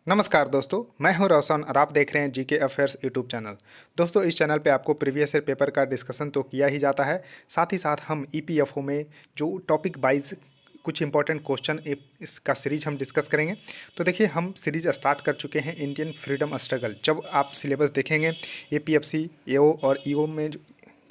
नमस्कार दोस्तों, मैं हूं रोशन और आप देख रहे हैं जीके अफेयर्स यूट्यूब चैनल। दोस्तों, इस चैनल पे आपको प्रीवियस ईयर पेपर का डिस्कशन तो किया ही जाता है। साथ ही साथ हम ईपीएफओ में जो टॉपिक वाइज कुछ इंपॉर्टेंट क्वेश्चन इसका सीरीज हम डिस्कस करेंगे। तो देखिए, हम सीरीज स्टार्ट कर चुके हैं इंडियन फ्रीडम स्ट्रगल। जब आप सिलेबस देखेंगे एपीएफसी, एओ और ईओ में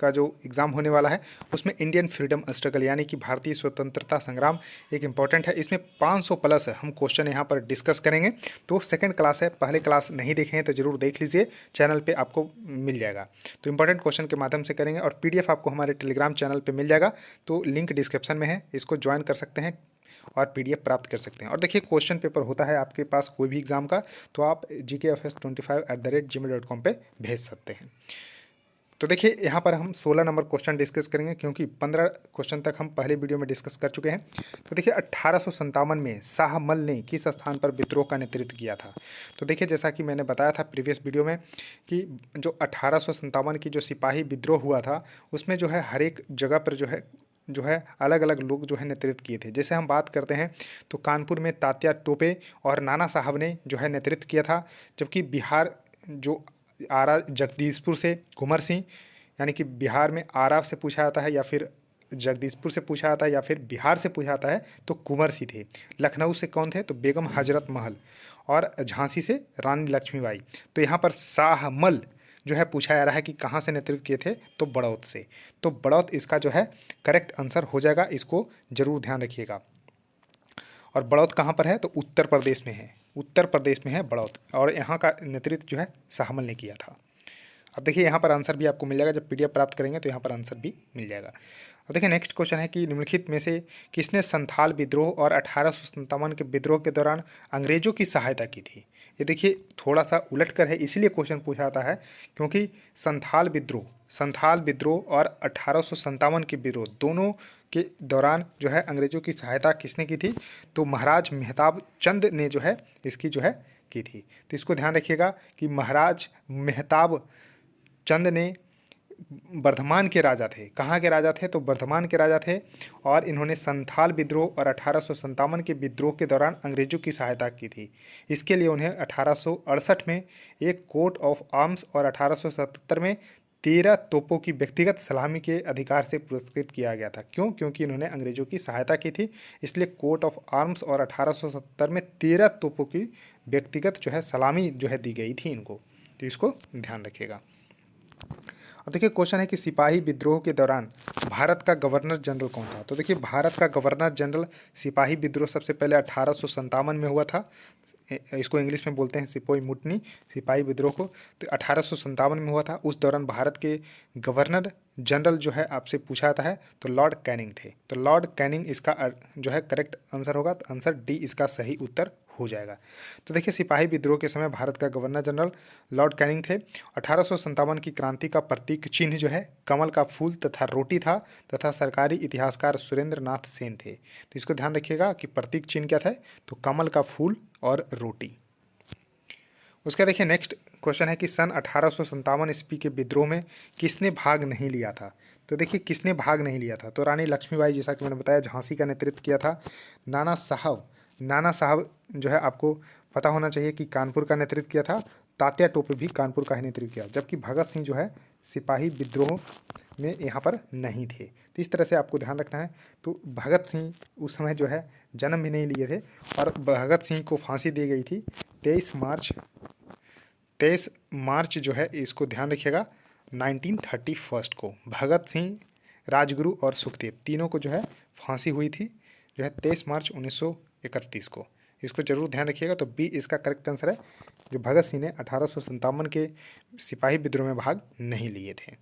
का जो एग्ज़ाम होने वाला है, उसमें इंडियन फ्रीडम स्ट्रगल यानी कि भारतीय स्वतंत्रता संग्राम एक इम्पॉर्टेंट है। इसमें 500 प्लस हम क्वेश्चन यहाँ पर डिस्कस करेंगे। तो सेकंड क्लास है, पहले क्लास नहीं देखे हैं तो ज़रूर देख लीजिए, चैनल पे आपको मिल जाएगा। तो इंपॉर्टेंट क्वेश्चन के माध्यम से करेंगे और पीडीएफ आपको हमारे टेलीग्राम चैनल पे मिल जाएगा। तो लिंक डिस्क्रिप्शन में है, इसको ज्वाइन कर सकते हैं और पीडीएफ प्राप्त कर सकते हैं। और देखिए, क्वेश्चन पेपर होता है आपके पास कोई भी एग्जाम का, तो आप gkfs25@gmail.com पे भेज सकते हैं। तो देखिए, यहाँ पर हम 16 नंबर क्वेश्चन डिस्कस करेंगे, क्योंकि 15 क्वेश्चन तक हम पहले वीडियो में डिस्कस कर चुके हैं। तो देखिए, 1857 में शाहमल ने किस स्थान पर विद्रोह का नेतृत्व किया था? तो देखिए, जैसा कि मैंने बताया था प्रीवियस वीडियो में कि जो 1857 की जो सिपाही विद्रोह हुआ था, उसमें जो है हर एक जगह पर जो है अलग अलग लोग जो है नेतृत्व किए थे। जैसे हम बात करते हैं तो कानपुर में तात्या टोपे और नाना साहब ने जो है नेतृत्व किया था। जबकि बिहार जो आरा जगदीशपुर से कुंवर सिंह, यानी कि बिहार में आरा से पूछा जाता है या फिर जगदीशपुर से पूछा जाता है या फिर बिहार से पूछा जाता है तो कुंवर सिंह थे। लखनऊ से कौन थे? तो बेगम हजरत महल। और झांसी से रानी लक्ष्मीबाई। तो यहाँ पर शाहमल जो है पूछा जा रहा है कि कहाँ से नेतृत्व किए थे, तो बड़ौत से। तो बड़ौत इसका जो है करेक्ट आंसर हो जाएगा, इसको जरूर ध्यान रखिएगा। और बड़ौत कहाँ पर है? तो उत्तर प्रदेश में है, उत्तर प्रदेश में है बड़ौत। और यहाँ का नेतृत्व जो है शाहमल ने किया था। अब देखिए, यहाँ पर आंसर भी आपको मिल जाएगा, जब पीडीएफ प्राप्त करेंगे तो यहाँ पर आंसर भी मिल जाएगा। अब देखिए, नेक्स्ट क्वेश्चन है कि निम्नलिखित में से किसने संथाल विद्रोह और 1857 के विद्रोह के दौरान अंग्रेजों की सहायता की थी? ये देखिए, थोड़ा सा उलट कर है, इसीलिए क्वेश्चन पूछा जाता है क्योंकि संथाल विद्रोह और 1857 के विद्रोह दोनों के दौरान जो है अंग्रेजों की सहायता किसने की थी? तो महाराज मेहताब चंद ने जो है इसकी जो है की थी। तो इसको ध्यान रखिएगा कि महाराज मेहताब चंद ने वर्धमान के राजा थे। कहाँ के राजा थे? तो वर्धमान के राजा थे। और इन्होंने संथाल विद्रोह और 1857 के विद्रोह के दौरान अंग्रेजों की सहायता की थी। इसके लिए उन्हें 1868 में एक कोट ऑफ आर्म्स और 1877 में 13 तोपों की व्यक्तिगत सलामी के अधिकार से पुरस्कृत किया गया था। क्यों? क्योंकि इन्होंने अंग्रेजों की सहायता की थी, इसलिए कोट ऑफ आर्म्स और 1870 में 13 तोपों की व्यक्तिगत जो है सलामी जो है दी गई थी इनको। तो इसको ध्यान रखिएगा। अब देखिए, क्वेश्चन है कि सिपाही विद्रोह के दौरान भारत का गवर्नर जनरल कौन था? तो देखिए, भारत का गवर्नर जनरल सिपाही विद्रोह सबसे पहले 1857 में हुआ था। इसको इंग्लिश में बोलते हैं सिपोई मुटनी, सिपाही विद्रोह को। तो 1857 में हुआ था। उस दौरान भारत के गवर्नर जनरल जो है आपसे पूछा जाता है तो लॉर्ड कैनिंग थे। तो लॉर्ड कैनिंग इसका जो है करेक्ट आंसर होगा। तो आंसर डी इसका सही उत्तर हो जाएगा। तो देखिए, सिपाही विद्रोह के समय भारत का गवर्नर जनरल लॉर्ड कैनिंग थे। 1857 की क्रांति का प्रतीक चिन्ह जो है कमल का फूल तथा रोटी था, तथा सरकारी इतिहासकार सुरेंद्र नाथ सेन थे। तो इसको ध्यान रखिएगा कि प्रतीक चिन्ह क्या था? तो कमल का फूल और रोटी। उसका देखिए, नेक्स्ट क्वेश्चन है कि सन 1857 ईस्वी के विद्रोह में किसने भाग नहीं लिया था? तो देखिए, किसने भाग नहीं लिया था? तो रानी लक्ष्मीबाई, जैसा कि मैंने बताया, झांसी का नेतृत्व किया था। नाना साहब जो है आपको पता होना चाहिए कि कानपुर का नेतृत्व किया था। तात्या टोपे भी कानपुर का ही नेतृत्व किया। जबकि भगत सिंह जो है सिपाही विद्रोह में यहाँ पर नहीं थे। तो इस तरह से आपको ध्यान रखना है। तो भगत सिंह उस समय जो है जन्म भी नहीं लिए थे, और भगत सिंह को फांसी दी गई थी 23 मार्च जो है, इसको ध्यान रखिएगा, 1931 को। भगत सिंह, राजगुरु और सुखदेव तीनों को जो है फांसी हुई थी जो है 23 मार्च 1931 को। इसको जरूर ध्यान रखिएगा। तो बी इसका करेक्ट आंसर है, जो भगत सिंह ने 1857 के सिपाही विद्रोह में भाग नहीं लिए थे।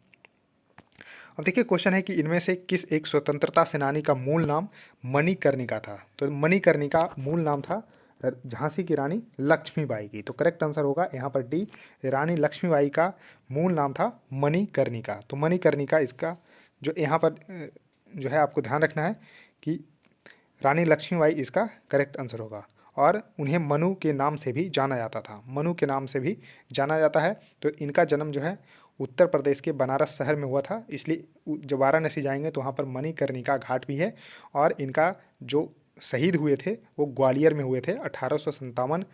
अब देखिए, क्वेश्चन है कि इनमें से किस एक स्वतंत्रता सेनानी का मूल नाम मणिकर्णिका था? तो मणिकर्णिका मूल नाम था झांसी की रानी लक्ष्मीबाई की। तो करेक्ट आंसर होगा यहाँ पर डी, रानी लक्ष्मीबाई का मूल नाम था मणिकर्णिका। तो मणिकर्णिका इसका जो यहाँ पर जो है आपको ध्यान रखना है कि रानी लक्ष्मीबाई इसका करेक्ट आंसर होगा। और उन्हें मनु के नाम से भी जाना जाता था, मनु के नाम से भी जाना जाता है। तो इनका जन्म जो है उत्तर प्रदेश के बनारस शहर में हुआ था, इसलिए जब वाराणसी जाएंगे तो वहाँ पर मणिकर्णिका घाट भी है। और इनका जो शहीद हुए थे वो ग्वालियर में हुए थे 1857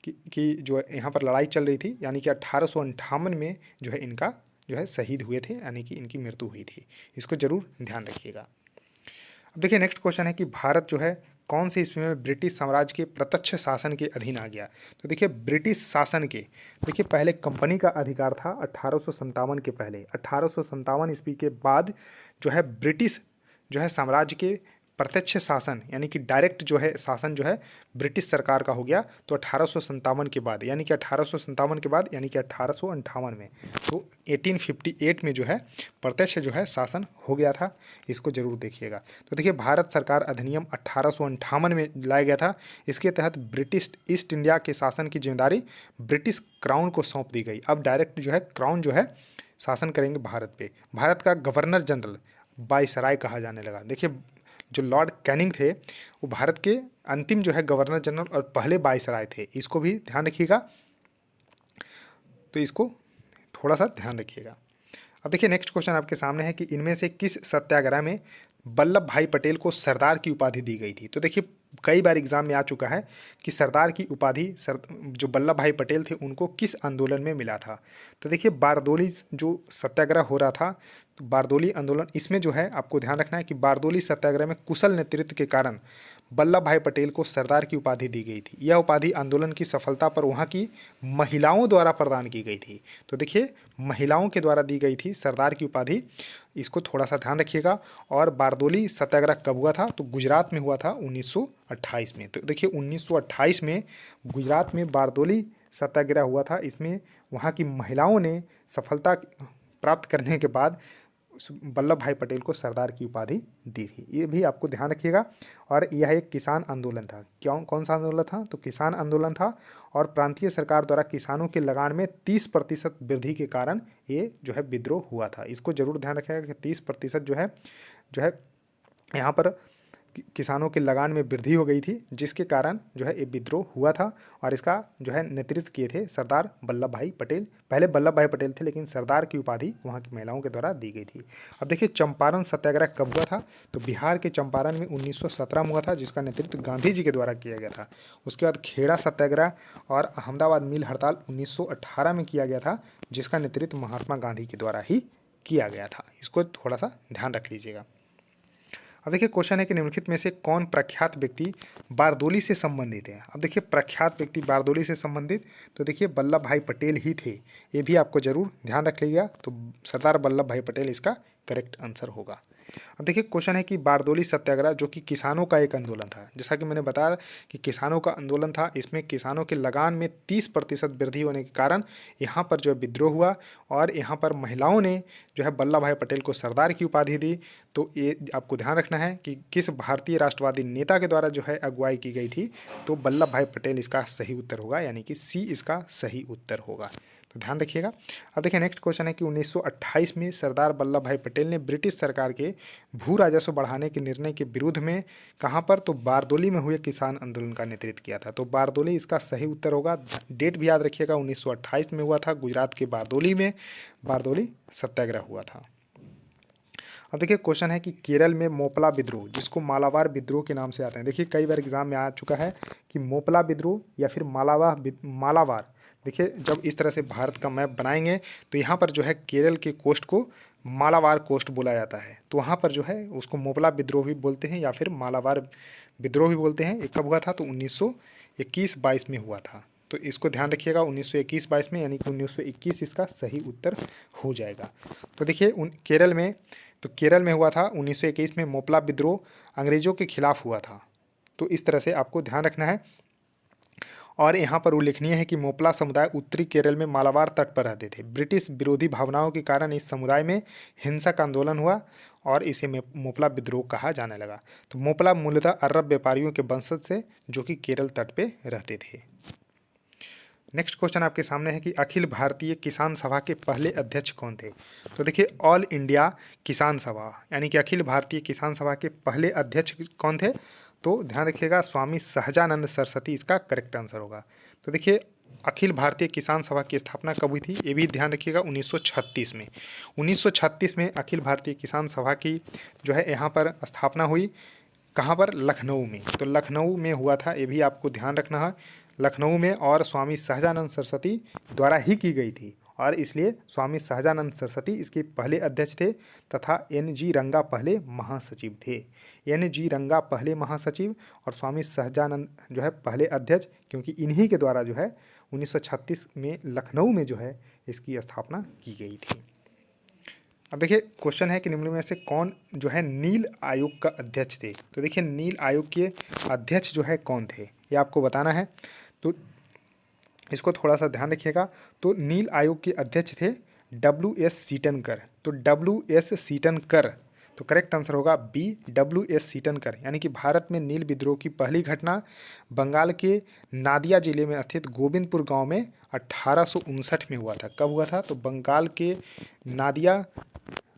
कि जो यहाँ पर लड़ाई चल रही थी, यानी कि 1858 में जो है इनका जो है शहीद हुए थे, यानी कि इनकी मृत्यु हुई थी। इसको जरूर ध्यान रखिएगा। अब देखिए नेक्स्ट क्वेश्चन है कि भारत जो है कौन सी ईस्वी में ब्रिटिश साम्राज्य के प्रत्यक्ष शासन के अधीन आ गया। तो देखिए ब्रिटिश शासन के, देखिए पहले कंपनी का अधिकार था 1857 के पहले, 1857 ईस्वी के बाद जो है ब्रिटिश जो है साम्राज्य के प्रत्यक्ष शासन यानी कि डायरेक्ट जो है शासन जो है ब्रिटिश सरकार का हो गया। तो 1857 के बाद, यानी कि 1857 के बाद यानी कि 1858 में, तो 1858 में जो है प्रत्यक्ष जो है शासन हो गया था। इसको जरूर देखिएगा। तो देखिए भारत सरकार अधिनियम 1858 में लाया गया था। इसके तहत ब्रिटिश ईस्ट इंडिया के शासन की जिम्मेदारी ब्रिटिश क्राउन को सौंप दी गई। अब डायरेक्ट जो है क्राउन जो है शासन करेंगे भारत पे। भारत का गवर्नर जनरल वायसराय कहा जाने लगा। देखिए जो लॉर्ड कैनिंग थे वो भारत के अंतिम जो है गवर्नर जनरल और पहले वायसराय थे। इसको भी ध्यान रखिएगा, तो इसको थोड़ा सा ध्यान रखिएगा। अब देखिए नेक्स्ट क्वेश्चन आपके सामने है कि इनमें से किस सत्याग्रह में वल्लभ भाई पटेल को सरदार की उपाधि दी गई थी। तो देखिए कई बार एग्जाम में आ चुका है कि सरदार की उपाधि जो वल्लभ भाई पटेल थे उनको किस आंदोलन में मिला था। तो देखिए बारदोली जो सत्याग्रह हो रहा था, तो बारदोली आंदोलन, इसमें जो है आपको ध्यान रखना है कि बारदोली सत्याग्रह में कुशल नेतृत्व के कारण वल्लभ भाई पटेल को सरदार की उपाधि दी गई थी। यह उपाधि आंदोलन की सफलता पर वहाँ की महिलाओं द्वारा प्रदान की गई थी। तो देखिए महिलाओं के द्वारा दी गई थी सरदार की उपाधि, इसको थोड़ा सा ध्यान रखिएगा। और बारदोली सत्याग्रह कब हुआ था, तो गुजरात में हुआ था 1928 में। तो देखिए 1928 में गुजरात में बारदोली सत्याग्रह हुआ था। इसमें वहाँ की महिलाओं ने सफलता प्राप्त करने के बाद वल्लभ भाई पटेल को सरदार की उपाधि दी थी। ये भी आपको ध्यान रखिएगा। और यह एक किसान आंदोलन था। क्यों, कौन सा आंदोलन था, तो किसान आंदोलन था। और प्रांतीय सरकार द्वारा किसानों के लगान में 30% वृद्धि के कारण ये जो है विद्रोह हुआ था। इसको जरूर ध्यान रखिएगा कि 30% जो है यहाँ पर किसानों के लगान में वृद्धि हो गई थी, जिसके कारण जो है ये विद्रोह हुआ था। और इसका जो है नेतृत्व किए थे सरदार वल्लभ भाई पटेल। पहले वल्लभ भाई पटेल थे, लेकिन सरदार की उपाधि वहाँ की महिलाओं के द्वारा दी गई थी। अब देखिए चंपारण सत्याग्रह कब हुआ था, तो बिहार के चंपारण में 1917 में हुआ था, जिसका नेतृत्व गांधी जी के द्वारा किया गया था। उसके बाद खेड़ा सत्याग्रह और अहमदाबाद मिल हड़ताल 1918 में किया गया था, जिसका नेतृत्व महात्मा गांधी के द्वारा ही किया गया था। इसको थोड़ा सा ध्यान रख लीजिएगा। अब देखिए क्वेश्चन है कि निम्नलिखित में से कौन प्रख्यात व्यक्ति बारदोली से संबंधित है। अब देखिए प्रख्यात व्यक्ति बारदोली से संबंधित, तो देखिए वल्लभ भाई पटेल ही थे। ये भी आपको जरूर ध्यान रख लीजिएगा। तो सरदार वल्लभ भाई पटेल इसका करेक्ट आंसर होगा। अब देखिए क्वेश्चन है कि बारदोली सत्याग्रह जो कि किसानों का एक आंदोलन था, जैसा कि मैंने बताया कि किसानों का आंदोलन था, इसमें किसानों के लगान में 30% वृद्धि होने के कारण यहाँ पर जो है विद्रोह हुआ। और यहाँ पर महिलाओं ने जो है वल्लभ भाई पटेल को सरदार की उपाधि दी। तो ये आपको ध्यान रखना है कि किस भारतीय राष्ट्रवादी नेता के द्वारा जो है अगुवाई की गई थी। तो वल्लभ भाई पटेल इसका सही उत्तर होगा, यानी कि सी इसका सही उत्तर होगा। तो ध्यान रखिएगा। अब देखिए नेक्स्ट क्वेश्चन है कि 1928 में सरदार वल्लभ भाई पटेल ने ब्रिटिश सरकार के भू राजस्व बढ़ाने के निर्णय के विरुद्ध में कहाँ पर, तो बारदोली में हुए किसान आंदोलन का नेतृत्व किया था। तो बारदोली इसका सही उत्तर होगा। डेट भी याद रखिएगा, 1928 में हुआ था, गुजरात के बारदोली में बारदोली सत्याग्रह हुआ था। अब देखिए क्वेश्चन है कि केरल में मोपला विद्रोह, जिसको मालाबार विद्रोह के नाम से आते हैं। देखिए कई बार एग्जाम में आ चुका है कि मोपला विद्रोह या फिर मालाबार। देखिए जब इस तरह से भारत का मैप बनाएंगे तो यहाँ पर जो है केरल के कोस्ट को मालाबार कोस्ट बोला जाता है। तो वहाँ पर जो है उसको मोपला विद्रोह भी बोलते हैं या फिर मालाबार विद्रोह भी बोलते हैं। ये कब हुआ था, तो 1921-22 में हुआ था। तो इसको ध्यान रखिएगा 1921-22 में, यानी कि 1921 इसका सही उत्तर हो जाएगा। तो देखिए केरल में हुआ था 1921 में मोपला विद्रोह, अंग्रेजों के खिलाफ हुआ था। तो इस तरह से आपको ध्यान रखना है। और यहाँ पर उल्लेखनीय है कि मोपला समुदाय उत्तरी केरल में मालाबार तट पर रहते थे। ब्रिटिश विरोधी भावनाओं के कारण इस समुदाय में हिंसक आंदोलन हुआ और इसे मोपला विद्रोह कहा जाने लगा। तो मोपला मूलतः अरब व्यापारियों के वंशज थे जो कि केरल तट पे रहते थे। नेक्स्ट क्वेश्चन आपके सामने है कि अखिल भारतीय किसान सभा के पहले अध्यक्ष कौन थे। तो देखिए ऑल इंडिया किसान सभा यानी कि अखिल भारतीय किसान सभा के पहले अध्यक्ष कौन थे, तो ध्यान रखिएगा स्वामी सहजानंद सरस्वती इसका करेक्ट आंसर होगा। तो देखिए अखिल भारतीय किसान सभा की स्थापना कब हुई थी, ये भी ध्यान रखिएगा 1936 में। 1936 में अखिल भारतीय किसान सभा की जो है यहाँ पर स्थापना हुई। कहाँ पर, लखनऊ में। तो लखनऊ में हुआ था, ये भी आपको ध्यान रखना है। लखनऊ में और स्वामी सहजानंद सरस्वती द्वारा ही की गई थी और इसलिए स्वामी सहजानंद सरस्वती इसके पहले अध्यक्ष थे तथा एन.जी. रंगा पहले महासचिव थे। एन.जी. रंगा पहले महासचिव और स्वामी सहजानंद जो है पहले अध्यक्ष, क्योंकि इन्हीं के द्वारा जो है 1936 में लखनऊ में जो है इसकी स्थापना की गई थी। अब देखिए क्वेश्चन है कि निम्न में से कौन जो है नील आयोग का अध्यक्ष थे। तो देखिए नील आयोग के अध्यक्ष जो है कौन थे ये आपको बताना है, तो इसको थोड़ा सा ध्यान रखिएगा। तो नील आयोग के अध्यक्ष थे W.S. सीटनकर। तो W.S. सीटनकर, तो करेक्ट आंसर होगा बी, W.S. सीटनकर। यानी कि भारत में नील विद्रोह की पहली घटना बंगाल के नादिया जिले में स्थित गोविंदपुर गांव में 1859 में हुआ था। कब हुआ था? तो बंगाल के नादिया,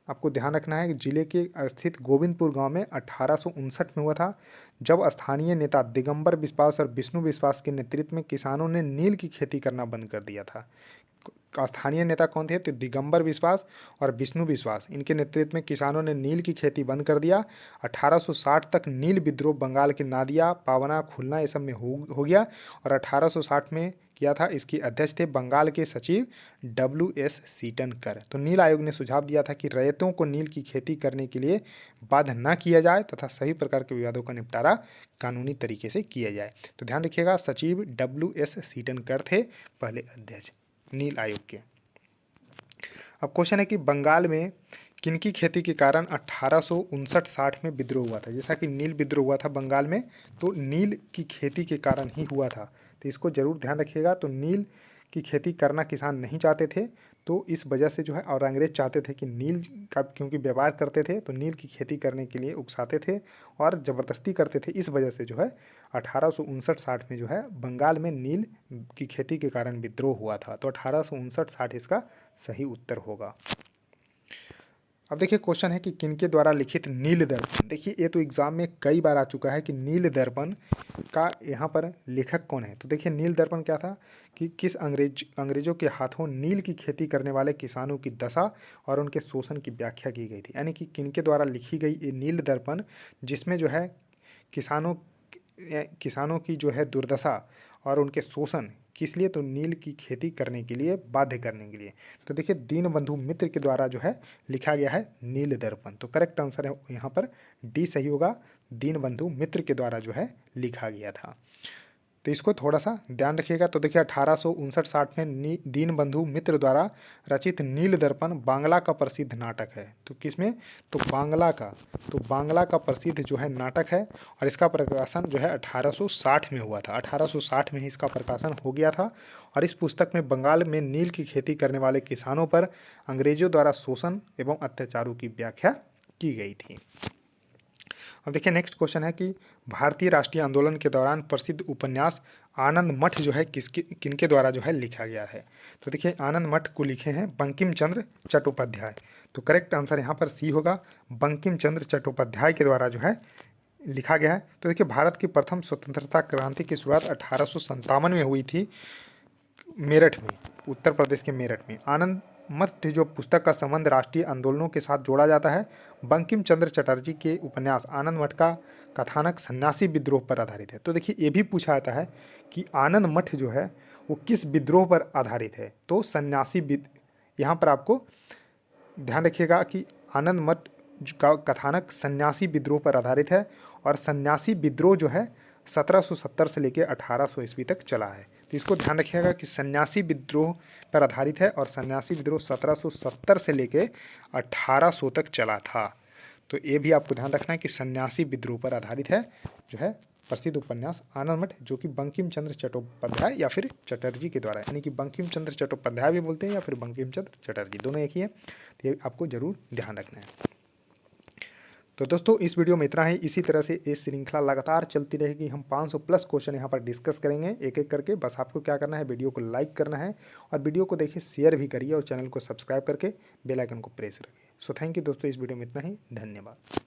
आपको ध्यान रखना है कि जिले के स्थित गोविंदपुर गांव में 1859 में हुआ था, जब स्थानीय नेता दिगंबर बिस्वास और विष्णु बिस्वास के नेतृत्व में किसानों ने नील की खेती करना बंद कर दिया था। स्थानीय नेता कौन थे? तो दिगंबर बिस्वास और विष्णु बिस्वास, इनके नेतृत्व में किसानों ने नील की खेती बंद कर दिया। 1860 तक नील विद्रोह बंगाल के नादिया, पावना, खुलना ये सब में हो गया और 1860 में किया था। इसके अध्यक्ष थे बंगाल के सचिव W.S. सीटनकर। तो नील आयोग ने सुझाव दिया था कि रैयतों को नील की खेती करने के लिए बाध्य न किया जाए तथा सभी प्रकार के विवादों का निपटारा कानूनी तरीके से किया जाए। तो ध्यान रखिएगा सचिव W.S. सीटनकर थे पहले अध्यक्ष नील आयोग के। अब क्वेश्चन है कि बंगाल में किनकी खेती के कारण 1859-60 में विद्रोह हुआ था। जैसा कि नील विद्रोह हुआ था बंगाल में, तो नील की खेती के कारण ही हुआ था, तो इसको जरूर ध्यान रखिएगा। तो नील की खेती करना किसान नहीं चाहते थे, तो इस वजह से जो है, और अंग्रेज चाहते थे कि नील का क्योंकि व्यापार करते थे तो नील की खेती करने के लिए उकसाते थे और ज़बरदस्ती करते थे। इस वजह से जो है 1859-60 में जो है बंगाल में नील की खेती के कारण विद्रोह हुआ था। तो 1859-60 इसका सही उत्तर होगा। अब देखिए क्वेश्चन है कि किनके द्वारा लिखित नील दर्पण। देखिए ये तो एग्जाम में कई बार आ चुका है कि नील दर्पण का यहाँ पर लेखक कौन है। तो देखिए नील दर्पण क्या था कि किस अंग्रेजों के हाथों नील की खेती करने वाले किसानों की दशा और उनके शोषण की व्याख्या की गई थी। यानी कि किनके द्वारा लिखी गई ये नील दर्पण, जिसमें जो है किसानों की जो है दुर्दशा और उनके शोषण किस लिए, तो नील की खेती करने के लिए बाध्य करने के लिए। तो देखिए दीनबंधु मित्र के द्वारा जो है लिखा गया है नील दर्पण। तो करेक्ट आंसर है यहाँ पर डी सही होगा, दीनबंधु मित्र के द्वारा जो है लिखा गया था। तो इसको थोड़ा सा ध्यान रखिएगा। तो देखिए 1859-60 में दीनबंधु मित्र द्वारा रचित नील दर्पण बांग्ला का प्रसिद्ध नाटक है। तो किसमें? तो बांग्ला का प्रसिद्ध जो है नाटक है और इसका प्रकाशन जो है 1860 में हुआ था। 1860 में ही इसका प्रकाशन हो गया था और इस पुस्तक में बंगाल में नील की खेती करने वाले किसानों पर अंग्रेजों द्वारा शोषण एवं अत्याचारों की व्याख्या की गई थी। अब देखिए नेक्स्ट क्वेश्चन है कि भारतीय राष्ट्रीय आंदोलन के दौरान प्रसिद्ध उपन्यास आनंद मठ जो है किनके द्वारा जो है लिखा गया है। तो देखिए आनंद मठ को लिखे हैं बंकिम चंद्र चट्टोपाध्याय। तो करेक्ट आंसर यहाँ पर सी होगा, बंकिम चंद्र चट्टोपाध्याय के द्वारा जो है लिखा गया है। तो देखिए भारत की प्रथम स्वतंत्रता क्रांति की शुरुआत 1857 में हुई थी मेरठ में, उत्तर प्रदेश के मेरठ में। आनंद मठ जो पुस्तक का संबंध राष्ट्रीय आंदोलनों के साथ जोड़ा जाता है। बंकिम चंद्र चटर्जी के उपन्यास आनंद मठ का कथानक सन्यासी विद्रोह पर आधारित है। तो देखिए ये भी पूछा जाता है कि आनंद मठ जो है वो किस विद्रोह पर आधारित है। तो सन्यासी यहाँ पर आपको ध्यान रखिएगा कि आनंद मठ का कथानक सन्यासी विद्रोह पर आधारित है और सन्यासी विद्रोह जो है 1770 से लेकर 1800 ईस्वी तक चला है। तो इसको ध्यान रखिएगा कि सन्यासी विद्रोह पर आधारित है और सन्यासी विद्रोह 1770 से लेकर 1800 तक चला था। तो ये भी आपको ध्यान रखना है कि सन्यासी विद्रोह पर आधारित है जो है प्रसिद्ध उपन्यास आनंद मठ, जो कि बंकिम चंद्र चट्टोपाध्याय या फिर चटर्जी के द्वारा, यानी कि बंकिम चंद्र चट्टोपाध्याय भी बोलते हैं या फिर बंकिम चंद्र चटर्जी, दोनों एक ही है। तो ये आपको जरूर ध्यान रखना है। तो दोस्तों इस वीडियो में इतना ही। इसी तरह से ये श्रृंखला लगातार चलती रहेगी। हम 500 प्लस क्वेश्चन यहाँ पर डिस्कस करेंगे एक एक करके। बस आपको क्या करना है, वीडियो को लाइक करना है और वीडियो को देखिए शेयर भी करिए और चैनल को सब्सक्राइब करके बेल आइकन को प्रेस रखिए। सो थैंक यू दोस्तों, इस वीडियो में इतना ही। धन्यवाद।